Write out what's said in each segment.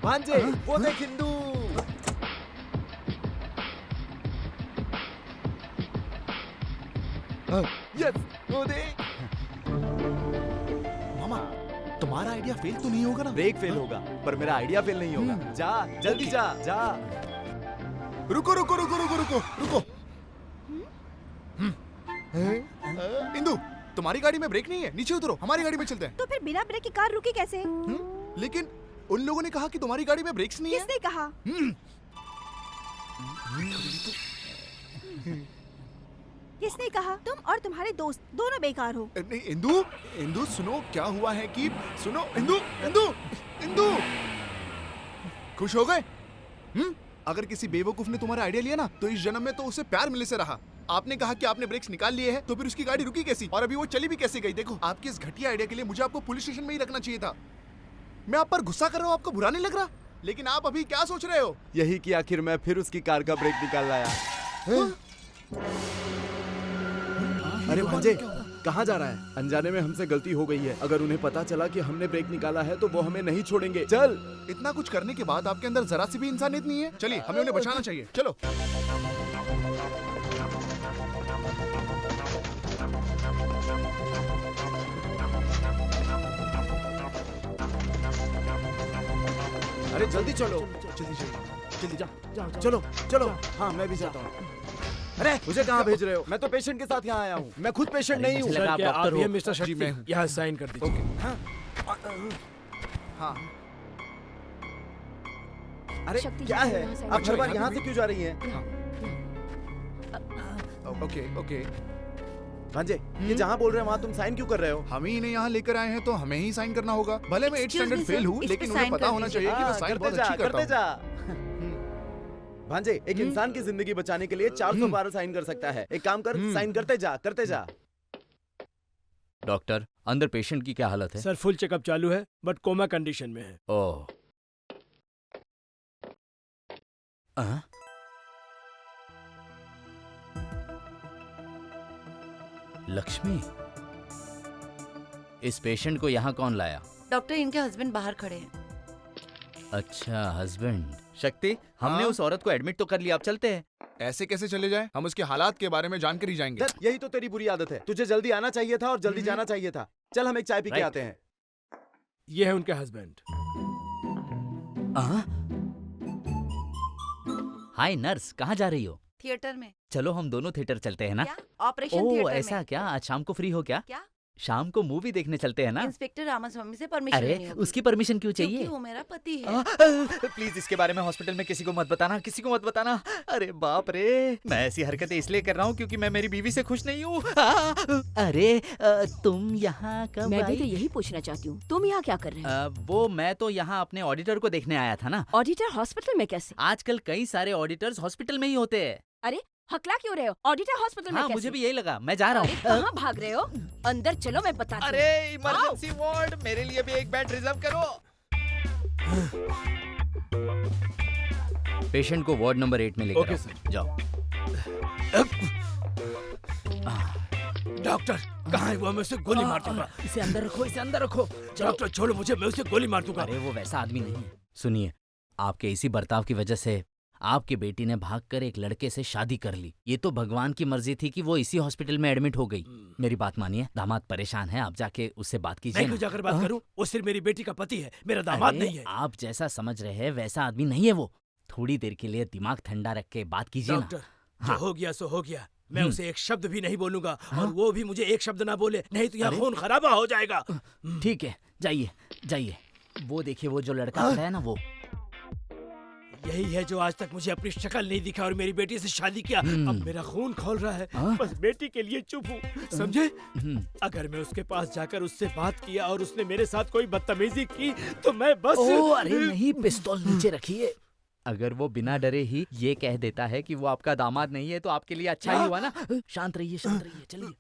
भांजे वो देख हिंदू। यस वो देख। मामा तुम्हारा आइडिया फेल तो नहीं होगा ना? ब्रेक फेल होगा पर मेरा आइडिया फेल नहीं होगा। जा जल्दी जा जा। रुको रुको रुको रुको रुको रुको। इंदु तुम्हारी गाड़ी में ब्रेक नहीं है, नीचे उतरो, हमारी गाड़ी में चलते हैं। तो फिर बिना ब्रेक की कार रुकी कैसे? लेकिन उन लोगों ने कहा कि तुम्हारी गाड़ी में ब्रेक्स नहीं है। किसने कहा? किसने कहा? तुम और तुम्हारे दोस्त दोनों बेकार हो। नहीं इंदु, इंदु सुनो क्या हुआ है कि सुनो इंदु इंदु इंदु खुश हो गए? अगर किसी बेवकूफ ने तुम्हारा आइडिया लिया ना तो इस जन्म में तो उसे प्यार मिलने से रहा। आपने कहा कि आपने ब्रेक्स निकाल लिए हैं तो फिर उसकी गाड़ी रुकी कैसी और अभी वो चली भी कैसे गई? देखो आपके इस घटिया आइडिया के लिए मुझे आपको पुलिस स्टेशन में ही रखना चाहिए था। मैं आप पर गुस्सा कर रहा हूँ, आपको बुरा नहीं लग रहा? लेकिन आप अभी क्या सोच रहे हो? यही कि आखिर मैं फिर उसकी कार का ब्रेक निकाल लाया। अरे भांजे कहाँ जा रहा है? अनजाने में हमसे गलती हो गई है। अगर उन्हें पता चला कि हमने ब्रेक निकाला है तो वो हमें नहीं छोड़ेंगे। चल। इतना कुछ करने के बाद आपके अंदर जरा सी भी इंसानियत नहीं है। चलिए हमें उन्हें बचाना चाहिए, चलो। अरे जल्दी चलो। जल्दी जल्दी जा चलो चलो। हाँ मैं भी जाता हूँ। अरे मुझे कहाँ भेज रहे हो? मैं तो पेशेंट के साथ यहाँ आया हूँ। मैं खुद पेशेंट नहीं हूँ। सर क्या आप ये मिस्टर जी, शक्ति मैं हूँ। यहाँ साइन कर दीजिए। ओके। हाँ अरे शक्ति क्या जी, है? यहाँ से आप हर बार यहाँ से क्यों जा रही हैं? Okay okay. भांजे ये जहाँ बोल रहे हैं वहाँ तुम साइन क्यों कर रहे हो? हम ही इन्हें यहाँ लेकर आए हैं तो हमें ही साइन करना होगा। भले मैं 8th Excuse me, standard fail sir, हूँ इस लेकिन पे उन्हें sign पता कर होना दीजिए। चाहिए कि मैं साइन बहुत अच्छी करता करते हूँ। जा। भांजे एक इंसान की जिंदगी बचाने के लिए 400 बार साइन कर सकता है। एक काम कर साइन करते जा करते जा। डॉक्टर अंदर पेशेंट की क्या हालत है? सर फुल चेकअप चालू है बट कोमा कंडीशन में है। ओह लक्ष्मी, इस पेशेंट को यहाँ कौन लाया? डॉक्टर इनके हस्बैंड बाहर खड़े हैं। अच्छा हस्बैंड। शक्ति हमने हाँ? उस औरत को एडमिट तो कर लिया, अब चलते हैं। ऐसे कैसे चले जाए? हम उसके हालात के बारे में जानकर ही जाएंगे। यही तो तेरी बुरी आदत है। तुझे जल्दी आना चाहिए था और जल्दी जाना चाहिए था। चल हम एक चाय पी के Right. आते हैं। ये है उनके हस्बैंड। हाय नर्स, कहाँ जा रही हो? थिएटर में। चलो हम दोनों थिएटर चलते हैं ना? क्या? ऑपरेशन ओह थिएटर ऐसा में। क्या? आज शाम को फ्री हो क्या? क्या? शाम को मूवी देखने चलते हैं ना? इंस्पेक्टर रामास्वामी से परमिशन अरे लेनी होगी। उसकी परमिशन क्यों क्योंकि चाहिए? वो मेरा पति है। प्लीज इसके बारे में हॉस्पिटल में किसी को मत बताना, किसी को मत बताना। अरे बाप रे, मैं ऐसी हरकतें इसलिए कर रहा हूँ क्योंकि मैं मेरी बीवी से खुश नहीं हूँ। अरे तुम यहाँ कब मैं भी आई? तो यही पूछना चाहती हूँ, तुम यहाँ क्या कर रहे हो? वो मैं तो यहाँ अपने ऑडिटर को देखने आया था ना। ऑडिटर हॉस्पिटल में कैसे? आजकल कई सारे ऑडिटर्स हॉस्पिटल में ही होते हैं। अरे हकला क्यों रहे हो? ऑडिटर हॉस्पिटल में हाँ कैसे? मुझे भी यही लगा, मैं जा रहा अरे हूँ। कहाँ भाग रहे हो? अंदर चलो, मैं बताती हूँ। अरे इमरजेंसी वार्ड, मेरे लिए भी एक बेड रिजर्व करो। पेशेंट को वार्ड नंबर 8 में लेकर ओके, आओ। सर। जाओ। डॉक्टर कहाँ है वो? मैं उसे गोली मार दूंगा। इसे अंदर रखो, इसे अंदर रखो। डॉक्टर छोड़ो मुझे, मैं उसे गोली मार दूंगा। अरे वो वैसा आदमी नहीं है। सुनिए, आपके इसी बर्ताव की वजह से आपकी बेटी ने भागकर एक लड़के से शादी कर ली। ये तो भगवान की मर्जी थी कि वो इसी हॉस्पिटल में एडमिट हो गई। मेरी बात मानिए, दामाद परेशान है, आप जाके उससे बात कीजिए मैं ना। क्यों जाकर बात करूं? वो सिर्फ मेरी बेटी का पति है, मेरा दामाद अरे, नहीं है। आप जैसा समझ रहे हैं वैसा आदमी नहीं है वो। थोड़ी देर के लिए दिमाग ठंडा रख के बात कीजिए ना। डॉक्टर हाँ। जो हो गया सो हो गया। मैं उसे एक शब्द भी नहीं बोलूंगा और वो भी मुझे एक शब्द ना बोले, नहीं तो यहाँ खून खराबा हो जाएगा। ठीक है, जाइए जाइए। वो देखिए, वो जो लड़का खड़ा है ना, वो यही है जो आज तक मुझे अपनी शक्ल नहीं दिखा और मेरी बेटी से शादी किया। अब मेरा खून खौल रहा है, बस बेटी के लिए चुप हूँ, समझे? अगर मैं उसके पास जाकर उससे बात किया और उसने मेरे साथ कोई बदतमीजी की तो मैं बस अरे नहीं, पिस्तौल नीचे रखिए। अगर वो बिना डरे ही ये कह देता है कि वो आपका दामाद नहीं है तो आपके लिए अच्छा ही हुआ ना। शांत रहिए, शांत रहिए, चलिए।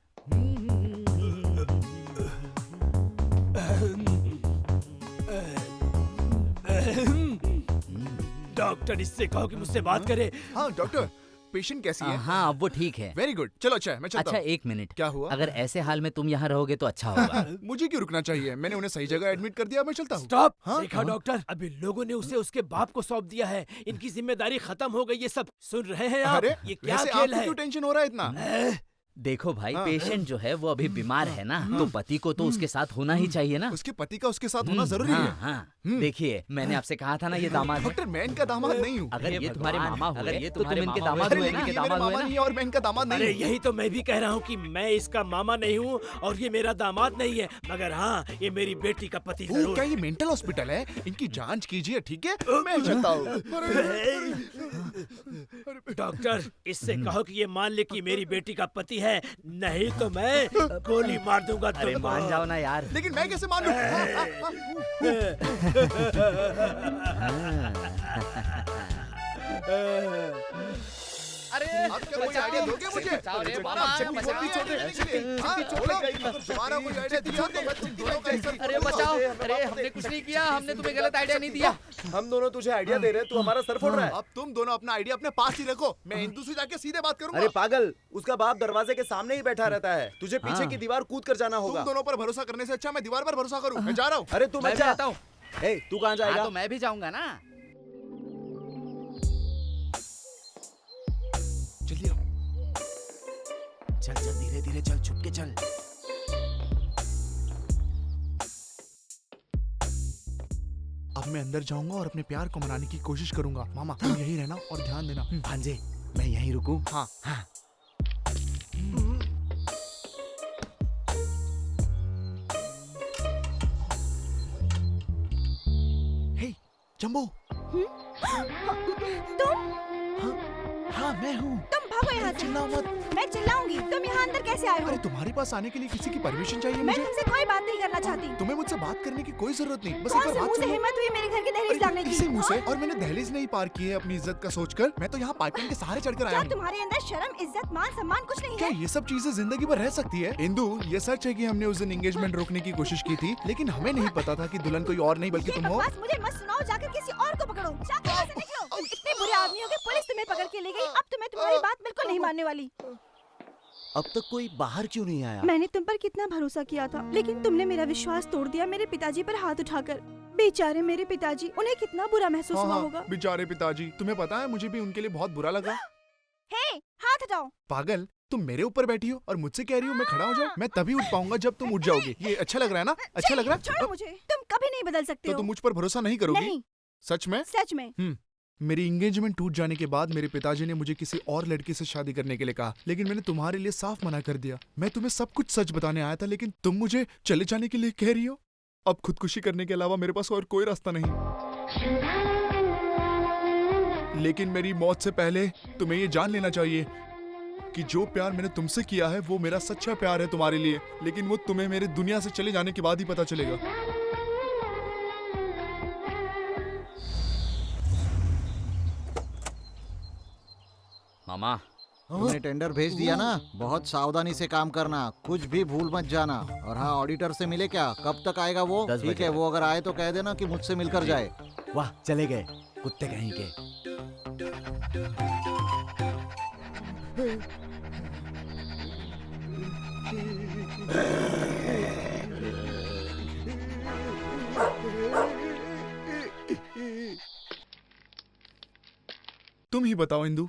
डॉक्टर इससे कहो कि मुझसे बात करे। हाँ डॉक्टर, पेशेंट कैसी है? हाँ अब वो ठीक है। वेरी गुड, चलो अच्छा है, मैं चलता अच्छा हूँ। 1 मिनट, क्या हुआ? अगर ऐसे हाल में तुम यहाँ रहोगे तो अच्छा होगा। मुझे क्यों रुकना चाहिए? मैंने उन्हें सही जगह एडमिट कर दिया, मैं चलता हूँ। स्टॉप। हाँ? देखा हाँ? डॉक्टर, अभी लोगों ने उसे उसके बाप को सौंप दिया है। इनकी जिम्मेदारी खत्म हो गई। ये सब सुन रहे हैं आप? अरे ये क्या वैसे खेल आपको है? क्यों टेंशन हो रहा है इतना? देखो भाई, हाँ। पेशेंट जो है वो अभी बीमार है ना, तो पति को तो उसके साथ होना ही चाहिए ना। उसके पति का उसके साथ होना जरूरी हाँ, है। हाँ। देखिए मैंने आपसे कहा था ना ये दामाद है। डॉक्टर, मैं इनका दामाद नहीं हूँ। अगर ये तुम्हारे भगवान, मामा हुए, अगर ये तो तुम तुम्हारे इनके मामा दामाद अरे हुए लेकिन ना। ये मेरे मामा नहीं है और मैं इनका दामाद नहीं अरे हूँ। यही तो मैं भी कह रहा हूँ कि मैं इसका मामा नहीं हूँ और ये मेरा दामाद नहीं है, मगर हाँ ये मेरी बेटी का पति वो जरूर क्या ये मेंटल हॉस्पिटल है? इनकी जांच कीजिए, ठीक है? मैं चलता हूँ। डॉक्टर, इससे कहो कि ये मान ले कि मेरी बेटी का पति है, नहीं तो मैं गोली मार दूंगा अरे तुमको। मान जाओ ना यार। लेकिन मैं कैसे मान लूं? अरे आप क्या कोई आइडिया दोगे मुझे? रे बाबा, आप चटनी बचाओ, छोटी छोटे रहने के लिए। हाँ, बोलो, दोबारा कोई आइडिया दिया तो मैं तुम दोनों का हिस्सा अरे बचाओ। अरे हमने कुछ नहीं किया, हमने तुम्हें गलत आइडिया नहीं दिया। हम दोनों तुझे आइडिया दे रहे हैं, तू हमारा सर फोड़ रहा है। अब तुम दोनों अपना आइडिया अपने पास ही रखो, मैं हिंदू से जाके सीधे बात करूंगा। अरे पागल, उसका बाप दरवाजे के सामने ही बैठा रहता है। तुझे पीछे हाँ। की दीवार कूद कर जाना तुम होगा। दोनों पर भरोसा करने से अच्छा मैं दीवार पर भरोसा करूं। मैं जा रहा हूँ। अरे तू मैं मत भी जा। आता हूँ। ए, तू कहाँ हाँ जाएगा? तो मैं भी जाऊंगा ना। जल्दी आओ। चल चल, धीरे धीरे चल, छुप के चल। अब मैं अंदर जाऊंगा और अपने प्यार को मनाने की कोशिश करूंगा। मामा तुम यही रहना और ध्यान देना। भांजे, मैं यहीं रुकूं? हाँ। हे जंबो। तुम हाँ मैं हूँ। तुम भागो यहाँ से। चिल्लाओ मत। मैं चिल्लाऊंगी। तुम यहाँ अंदर कैसे आए हो? अरे तुम्हारे पास आने के लिए किसी की परमिशन चाहिए मैं मुझे? तुमसे कोई बात नहीं करना चाहती। तुम्हें मुझसे बात करने की कोई जरूरत नहीं, बस कौन एक से बार मुंह बात से सुनो। हिम्मत हुई मेरे घर के दहलीज लागने की? इसी मुंह से, और मैंने दहलीज नहीं पार की है अपनी इज्जत का सोचकर। मैं तो यहाँ पाइपलाइन के सहारे चढ़कर आया क्या हूँ। तुम्हारे अंदर शर्म, इज्जत, मान सम्मान कुछ नहीं क्या है? ये सब चीजें जिंदगी भर रह सकती है? इंदु, ये सच है कि हमने उस दिन एंगेजमेंट रोकने की कोशिश की थी, लेकिन हमें नहीं पता था कि दुल्हन कोई और नहीं बल्कि ये तुम हो। बकवास मुझे मत सुनाओ, जाकर किसी और को पकड़ो। जाकर यहाँ से निकलो। तुम इतने बुरे आदमी हो कि पुलिस तुम्हें पकड़ के ले गई। अब तुम्हें तुम्हारी बात बिल्कुल नहीं मानने वाली। अब तक कोई बाहर क्यों नहीं आया? मैंने तुम पर कितना भरोसा किया था, लेकिन तुमने मेरा विश्वास तोड़ दिया मेरे पिताजी पर हाथ उठाकर। बेचारे मेरे पिताजी, उन्हें कितना बुरा महसूस हुआ होगा। बेचारे पिताजी, तुम्हें पता है मुझे भी उनके लिए बहुत बुरा लगा। हे, हाथ हटाओ। पागल, तुम मेरे ऊपर बैठी हो और मुझसे कह रही हो मैं खड़ा हो जाऊं? मैं तभी उठ पाऊंगा जब तुम उठ जाओगे। ये अच्छा लग रहा है ना? अच्छा लग रहा है? छोड़ो मुझे। तुम कभी नहीं बदल सकते तो हो। तुम मुझ पर भरोसा नहीं करोगी? नहीं, सच में? सच में। मेरी एंगेजमेंट टूट जाने के बाद मेरे पिताजी ने मुझे किसी और लड़की से शादी करने के लिए कहा, लेकिन मैंने तुम्हारे लिए साफ मना कर दिया। मैं तुम्हें सब कुछ सच बताने आया था, लेकिन तुम मुझे चले जाने के लिए कह रही हो। अब खुदकुशी करने के अलावा मेरे पास और कोई रास्ता नहीं। लेकिन मेरी मौत से पहले तुम्हें ये जान लेना चाहिए कि जो प्यार मैंने तुमसे किया है वो मेरा सच्चा प्यार है तुम्हारे लिए, लेकिन वो तुम्हें मेरे दुनिया से चले जाने के बाद ही पता चलेगा। मामा तुमने टेंडर भेज दिया ना, बहुत सावधानी से काम करना, कुछ भी भूल मत जाना। और हाँ, ऑडिटर से मिले क्या? कब तक आएगा वो? 10 ठीक बजे है, तक। वो अगर आए तो कह देना कि मुझसे मिलकर जाए। वाह, चले गए कुत्ते कहीं के। तुम ही बताओ इंदु,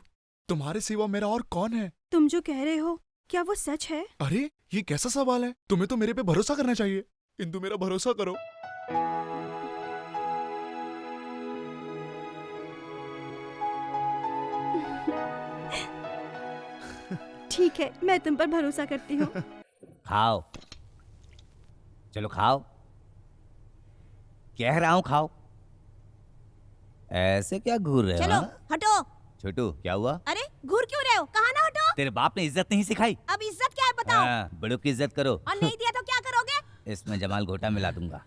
तुम्हारे सिवा मेरा और कौन है? तुम जो कह रहे हो, क्या वो सच है? अरे ये कैसा सवाल है? तुम्हें तो मेरे पे भरोसा करना चाहिए। इंदु, मेरा भरोसा करो। ठीक है, मैं तुम पर भरोसा करती हूँ। खाओ, चलो खाओ, कह रहा हूँ खाओ। ऐसे क्या घूर रहे हो? चलो हाँ? हटो। छोटू क्या हुआ? अरे घूर क्यों रहे हो? कहाँ ना हटो। तेरे बाप ने इज्जत नहीं सिखाई? अब इज्जत क्या है बताओ? हाँ, बड़ों की इज्जत करो। और नहीं दिया तो क्या करोगे? इसमें जमाल घोटा मिला दूंगा।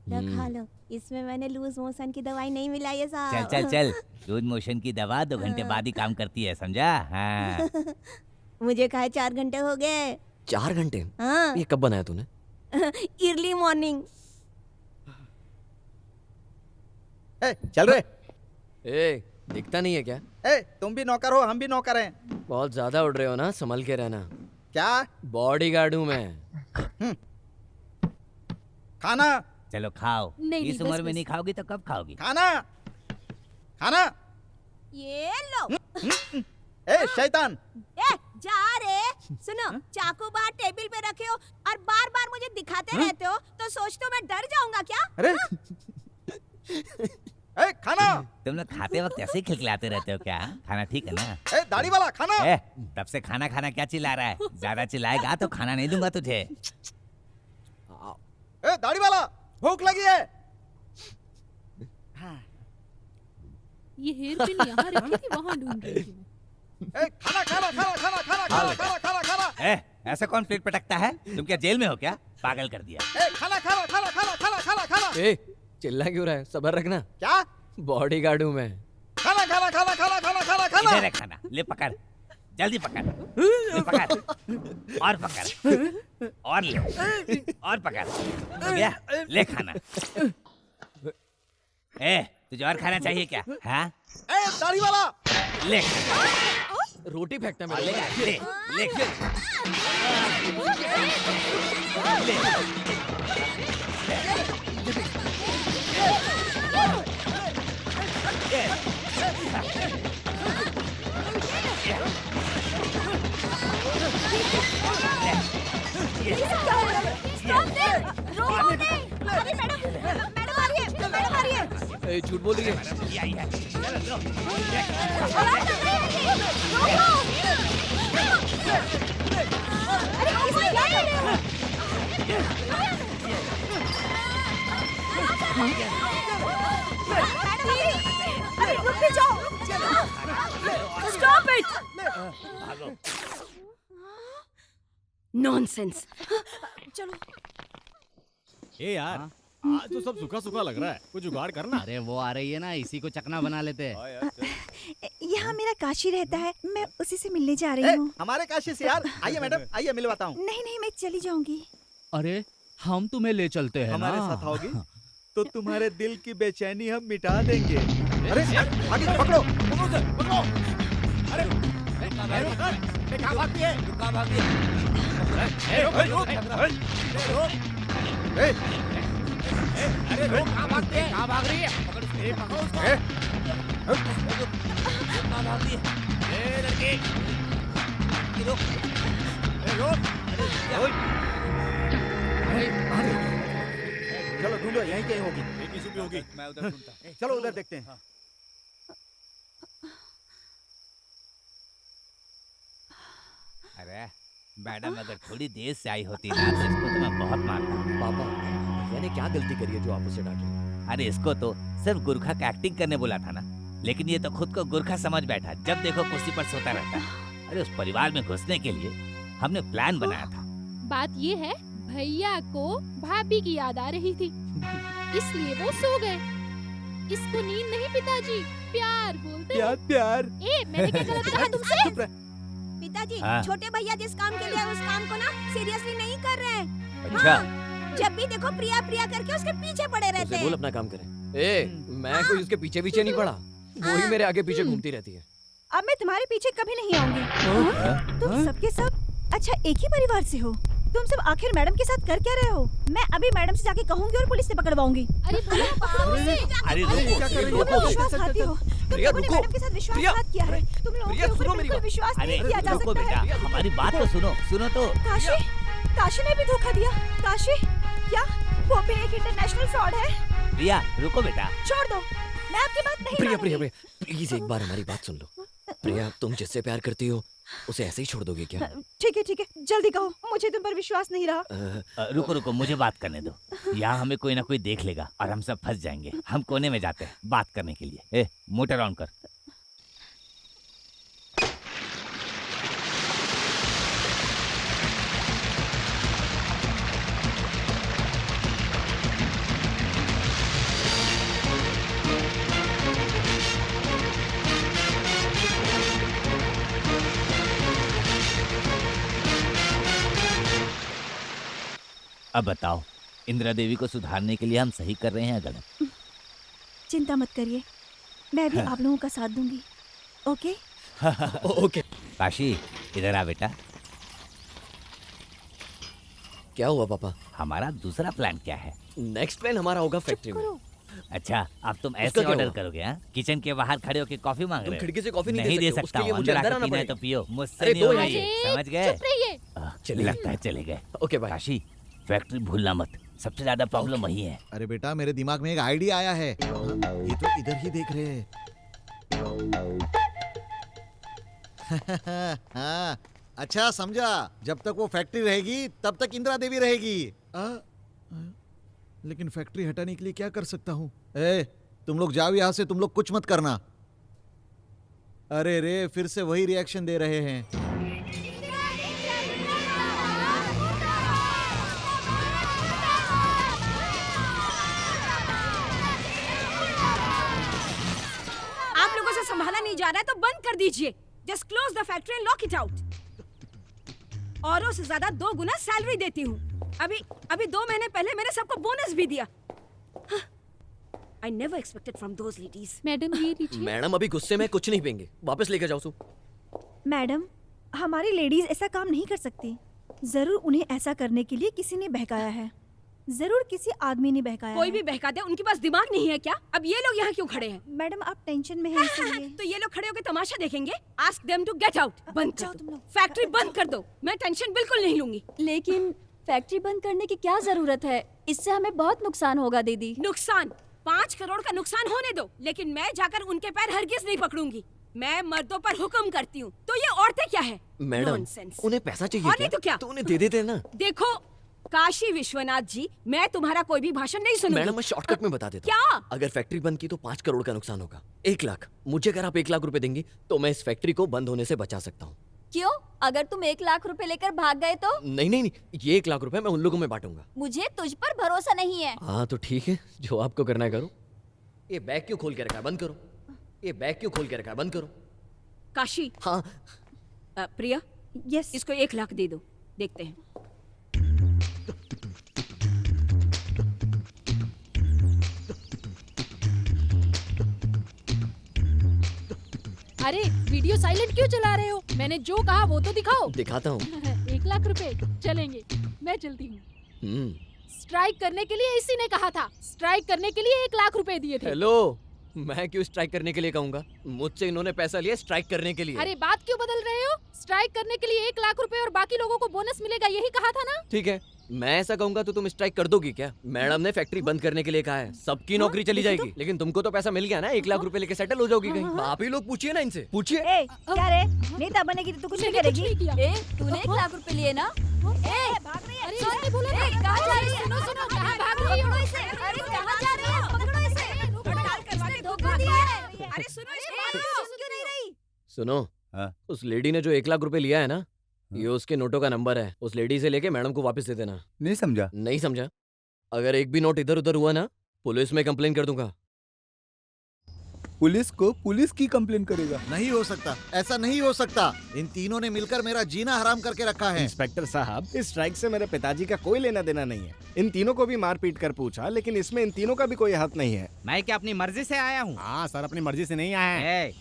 लो खा लो, इसमें मैंने लूज मोशन की दवाई नहीं मिलाई है साहब। चल चल चल, लूज मोशन की दवा 2 घंटे बाद ही काम करती है, समझा? हाँ। मुझे खाए 4 घंटे हो गए। 4 घंटे? हाँ, ये कब बनाया तूने? Early morning. चल रे। ए, दिखता नहीं है क्या? ए, तुम भी नौकर हो, हम भी नौकर हैं। बहुत ज्यादा उड़ रहे हो ना, संभल के रहना। क्या? बॉडीगार्ड हूँ मैं। खाना चलो खाओ। नहीं, इस बस, उम्र में बस। नहीं खाओगी तो कब खाओगी? खाना खाना। ये लो। ए शैतान, ए जा रे। सुनो, चाकू बाहर टेबल पे रखे हो और बार बार मुझे दिखाते रहते हो, तो सोचते हो मैं डर जाऊंगा क्या? अरे ए खाना। तुम लोग खाते वक्त ऐसे ही खिलखिलाते रहते हो क्या? खाना ठीक है ना? ए दाढ़ी वाला खाना। ए, तब से खाना खाना क्या चिल्ला रहा है? ज्यादा चिल्लाएगा तो खाना नहीं दूंगा तुझे। ए दाढ़ी वाला, भूख लगी है। ये हेयर पिन यहाँ रखी थी, वहाँ ढूंढ रही थी मैं। ए खाना खाना खाना खाना खाना खाना खाना खाना खाना। ए, ऐसा कौन प्लेट पटकता है? तुम क्या जेल में हो क्या? पागल कर दिया। ए खाना खाना खाना खाना खाना खाना खाना। ए, चिल्ला क्यों रहा है? सबर रखना। क्या? बॉडीगार्ड हूँ मैं। खाना खाना खाना खाना खाना खाना खाना। इधर है खाना, ले पकड़, जल्दी पकड़, ले पकड़, और पकड़, और ले, और पकड़, हो गया? ले खाना। ए, तुझे और खाना चाहिए क्या? हाँ? ए दाढ़ी वाला। ले, रोटी फेंकता है और मेरे ले, को। ले, ले, ए, झूठ बोल रही है। Stop it! Nonsense. चलो। ए यार, आज तो सब सूखा सूखा लग रहा है, कुछ जुगाड़ करना। अरे वो आ रही है ना, इसी को चकना बना लेते हैं। यहाँ मेरा काशी रहता है, मैं उसी से मिलने जा रही हूँ। हमारे काशी से यार। आइए मैडम, आइए मिलवाता हूँ। नहीं नहीं, मैं चली जाऊंगी। अरे हम तुम्हें ले चलते हैं हमारे ना। साथ आओगी तो तुम्हारे दिल की बेचैनी हम मिटा देंगे। अरे आगे पकड़ो पकड़ो से, पकड़ो। कहाँ भागती है? कहाँ भागती है? अरे रोक, कहाँ भागती है? कहाँ भाग रही है? पकड़ो उसको। कहाँ भागती है? ए लड़की, रोक, रोक। चलो ढूंढो, यहीं कहीं होगी। किसी भी होगी। मैं उधर ढूंढता। चलो उधर देखते हैं। अरे मैडम अगर थोड़ी देर से आई होती ना तो इसको तो मैं बहुत मारता। पापा, मैंने क्या गलती करी है जो आप उसे डांट रहे हैं? अरे इसको तो सिर्फ गुरखा का एक्टिंग करने बोला था ना, लेकिन ये तो खुद को गुरखा समझ बैठा, जब देखो कुर्सी पर सोता रहता है। अरे उस परिवार में घुसने के लिए हमने प्लान बनाया था। बात ये है, भैया को भाभी की याद आ रही थी, इसलिए वो सो गए। इसको नींद नहीं पिताजी, प्यार बोलते हैं। प्यार प्यार। ए, मैंने क्या गलत कहा तुमसे? पिताजी, हाँ। छोटे भैया जिस काम के लिए आए, उस काम को ना सीरियसली नहीं कर रहे हैं। अच्छा, हाँ, जब भी देखो प्रिया प्रिया करके उसके पीछे पड़े रहते उसे बोल हैं। अपना काम करें। ए, मैं कोई उसके पीछे पीछे नहीं पड़ा, वो ही मेरे आगे पीछे घूमती रहती है। अब मैं तुम्हारे पीछे कभी नहीं आऊंगी। हाँ? तुम सबके सब अच्छा एक ही परिवार से हो। तुम सब आखिर मैडम के साथ कर क्या रहे हो? मैं अभी मैडम से जाके कहूंगी और पुलिस से पकड़वाऊंगी। अरे भैया, अरे रुको, तुम लोग विश्वासघाती हो। तुम प्रिया, लोगों ने रुको। मैडम के साथ विश्वासघात किया है। तुम लोगों प्रिया, के ऊपर सुनो मेरी बिल्कुल बात। विश्वास अरे नहीं किया जा रुको सकता बेटा, है। हमारी बात तो सुनो, सुनो तो। काशी, काशी ने भी धोखा दिया। काशी, क्या वो भी एक इंटरनेशनल फ्रॉड है? प्रिया रुको बेटा। छोड़ दो, मैं आपकी बात नहीं प्रिया, मानूंगी। प्रिया, प्रिया, प्लीज एक बार हमारी बात सुन लो। प्रिया, तुम जिससे प्यार करती हो उसे ऐसे ही छोड़ दोगे क्या? ठीक है, जल्दी कहो, मुझे तुम पर विश्वास नहीं रहा। रुको रुको, मुझे बात करने दो। यहाँ हमें कोई ना कोई देख लेगा और हम सब फंस जाएंगे। हम कोने में जाते हैं बात करने के लिए। ए, मोटर ऑन कर। अब बताओ, इंदिरा देवी को सुधारने के लिए हम सही कर रहे हैं या गलत? चिंता मत करिए, मैं भी आप लोगों का साथ दूंगी। ओके? ओके। काशी इधर आ बेटा। क्या हुआ पापा? हमारा दूसरा प्लान क्या है? नेक्स्ट प्लान हमारा होगा फैक्ट्री में। अच्छा अब तुम उसका ऐसे क्या ऑर्डर हुआ? करोगे? हाँ, किचन के बाहर खड़े होके कॉफी मांग तुम रहे हो? खिड़की से कॉफी नहीं दे सकते, सकता उसके लिए हूँ। मुझे अंदर अंदर आकर आना पीना है तो पड़ेगा। पियो, मुझसे अरे नहीं दो होगा है ये। अरे, समझ गए? चुप रहिए। चलिए। लगता है चले गए। Okay bye. काशी फैक्ट्री भूलना मत, सबसे ज्यादा प्रॉब्लम वही है। अरे बेटा मेरे दिमाग में एक आइडिया आया है। ये तो इधर ही देख रहे हैं। हाँ, अच्छा समझा। जब तक वो फैक्ट्री रहेगी तब तक इंदिरा देवी रहेगी। लेकिन फैक्ट्री हटाने के लिए क्या कर सकता हूँ? तुम लोग जाओ यहाँ से, तुम लोग कुछ मत करना। अरे रे फिर से वही रिएक्शन दे रहे हैं। आप लोगों से संभाला नहीं जा रहा है तो बंद कर दीजिए। Just close the factory and lock it out. औरों से ज्यादा 2 गुना सैलरी देती हूँ। अभी 2 महीने पहले मैंने सबको बोनस भी दिया। I never expected from those ladies. Madam ये लीजिए। मैडम अभी गुस्से में कुछ नहीं पेंगे, वापस लेकर जाओ। मैडम, हमारी लेडीज ऐसा काम नहीं कर सकती। जरूर उन्हें ऐसा करने के लिए किसी ने बहकाया है। जरूर किसी आदमी ने बहकाया कोई है। भी बहका दे, उनके पास दिमाग नहीं है क्या? अब ये लोग यहाँ क्यों खड़े हैं? मैडम आप टेंशन में हैं इसलिए। तो ये लोग खड़े होकर तमाशा देखेंगे? Ask them to get out. बंद जाओ कर तुम दो, लोग। फैक्ट्री बंद कर दो। मैं टेंशन बिल्कुल नहीं लूंगी। लेकिन फैक्ट्री बंद करने की क्या जरूरत है? इससे हमें बहुत नुकसान होगा दीदी। नुकसान 5 करोड़ का नुकसान होने दो, लेकिन मैं जाकर उनके पैर हरगिज नहीं पकड़ूंगी। मैं मर्दों पर हुक्म करती हूँ, तो ये औरतें क्या है? Madam Nonsense। उन्हें पैसा चाहिए और नहीं तो क्या? तो उन्हें दे देते ना। देखो काशी विश्वनाथ जी, मैं तुम्हारा कोई भी भाषण नहीं सुनूंगी। मैडम मैं शॉर्टकट में बता देता क्या? हूँ। अगर फैक्ट्री बंद की तो 5 करोड़ का नुकसान होगा। 1 लाख मुझे अगर आप 1 लाख रुपए देंगी तो मैं इस फैक्ट्री को बंद होने से बचा सकता हूँ। क्यों? अगर तुम 1 लाख रुपए लेकर भाग गए तो? नहीं, ये 1 लाख रुपए मैं उन लोगों में बांटूंगा। मुझे तुझ पर भरोसा नहीं है। हाँ तो ठीक है, जो आपको करना है करो। ये बैग क्यों खोल के रखा है? बंद करो। ये बैग क्यों खोल के रखा है? बंद करो। काशी, हाँ प्रिया, यस। इसको 1 लाख दे दो, देखते हैं। अरे वीडियो साइलेंट क्यों चला रहे हो? मैंने जो कहा वो तो दिखाओ। दिखाता हूँ। 1 लाख रुपए चलेंगे, मैं चलती हूँ। स्ट्राइक करने के लिए इसी ने कहा था। स्ट्राइक करने के लिए 1 लाख रुपए दिए थे। हेलो, मैं क्यों स्ट्राइक करने के लिए कहूँगा? मुझसे इन्होंने पैसा लिया स्ट्राइक करने के लिए। अरे बात क्यों बदल रहे हो? स्ट्राइक करने के लिए 1 लाख रुपए और बाकी लोगों को बोनस मिलेगा, यही कहा था ना? ठीक है, मैं ऐसा कहूंगा तो तुम स्ट्राइक कर दोगी क्या? मैडम ने फैक्ट्री बंद करने के लिए कहा है, सबकी नौकरी चली जाएगी। लेकिन तुमको तो पैसा मिल गया ना, 1 लाख रुपए लेके सेटल हो जाओगी कहीं। आप ही लोग पूछिए ना इनसे, पूछिए। क्या रे? नेता बनेगी तो कुछ नहीं मैंने कुछ करेगी? नहीं किया। तूने 1 लाख रुपए लिए ना? भाग रही है। अरे इसने बोला ना, कहाँ जा रही है? सुनो, कहाँ भाग रही हो? अरे कहाँ जा रही हो? पकड़ो इसे। हड़ताल करवा के धोखा दिया है। अरे सुनो, क्यों नहीं रही? सुनो, हाँ? उस लेडी ने जो 1 लाख रुपए लिया है ना, ये उसके नोटों का नंबर है। उस लेडी से लेके मैडम को वापस दे देना। नहीं समझा। नहीं समझा? अगर एक भी नोट इधर उधर हुआ ना, पुलिस में कंप्लेन कर दूंगा। पुलिस को पुलिस की कंप्लेन करेगा? नहीं हो सकता, ऐसा नहीं हो सकता। इन तीनों ने मिलकर मेरा जीना हराम करके रखा है। इंस्पेक्टर साहब, इस स्ट्राइक से मेरे पिताजी का कोई लेना देना नहीं है। इन तीनों को भी मार पीट कर पूछा, लेकिन इसमें इन तीनों का भी कोई हाथ नहीं है। मैं क्या अपनी मर्जी से आया हूँ? हाँ सर, अपनी मर्जी से नहीं आया है।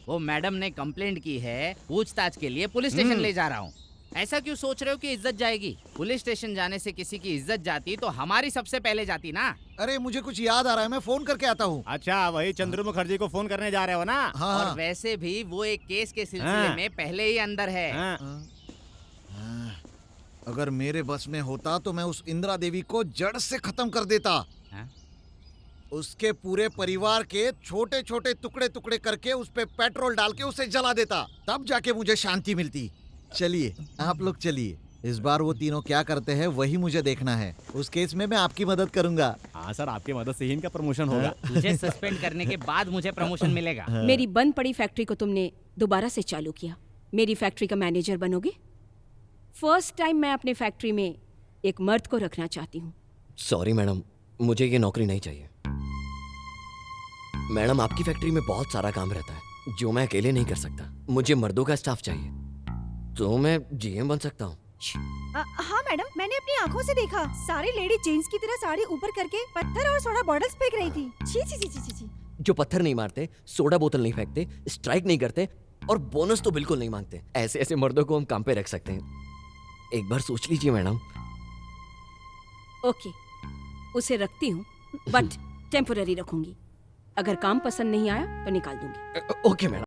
वो मैडम ने कंप्लेंट की है, पूछताछ के लिए पुलिस स्टेशन ले जा रहा हूँ। ऐसा क्यों सोच रहे हो कि इज्जत जाएगी? पुलिस स्टेशन जाने से किसी की इज्जत जाती तो हमारी सबसे पहले जाती ना। अरे मुझे कुछ याद आ रहा है, मैं फोन करके आता हूँ। अच्छा, वही चंद्रू मुखर्जी को फोन करने जा रहे हो ना? हाँ। और वैसे भी वो एक केस के सिलसिले हाँ। में पहले ही अंदर है। अगर मेरे बस में होता तो मैं उस इंदिरा देवी को जड़ से खत्म कर देता। हाँ? उसके पूरे परिवार के छोटे छोटे टुकड़े टुकड़े करके उस पे पेट्रोल डाल के उसे जला देता, तब जाके मुझे शांति मिलती। चलिए आप लोग चलिए, इस बार वो तीनों क्या करते हैं वही मुझे देखना है। उस केस में मैं आपकी मदद करूंगा। हाँ सर, आपकी मदद से ही इनका प्रमोशन होगा। तुझे सस्पेंड करने के बाद मुझे प्रमोशन मिलेगा। मेरी बंद पड़ी फैक्ट्री को तुमने दोबारा से चालू किया। मेरी फैक्ट्री का मैनेजर बनोगे? फर्स्ट टाइम मैं अपने फैक्ट्री में एक मर्द को रखना चाहती हूँ। सॉरी मैडम, मुझे ये नौकरी नहीं चाहिए। मैडम आपकी फैक्ट्री में बहुत सारा काम रहता है जो मैं अकेले नहीं कर सकता। मुझे मर्दों का स्टाफ चाहिए, तो मैं जीएम बन सकता हूँ। हाँ मैडम, मैंने अपनी आंखों से देखा। सारी लेडी जेंट्स की तरह साड़ी ऊपर करके पत्थर और सोडा बॉटल्स फेंक रही थी। छी छी छी छी छी। जो पत्थर नहीं मारते, सोडा बोतल नहीं फेंकते, स्ट्राइक नहीं करते और बोनस तो बिल्कुल नहीं मांगते, ऐसे ऐसे मर्दों को हम काम पे रख सकते हैं। एक बार सोच लीजिए मैडम। ओके, उसे रखती हूँ, बट टेम्पोररी रखूंगी। अगर काम पसंद नहीं आया तो निकाल दूंगी। Okay madam.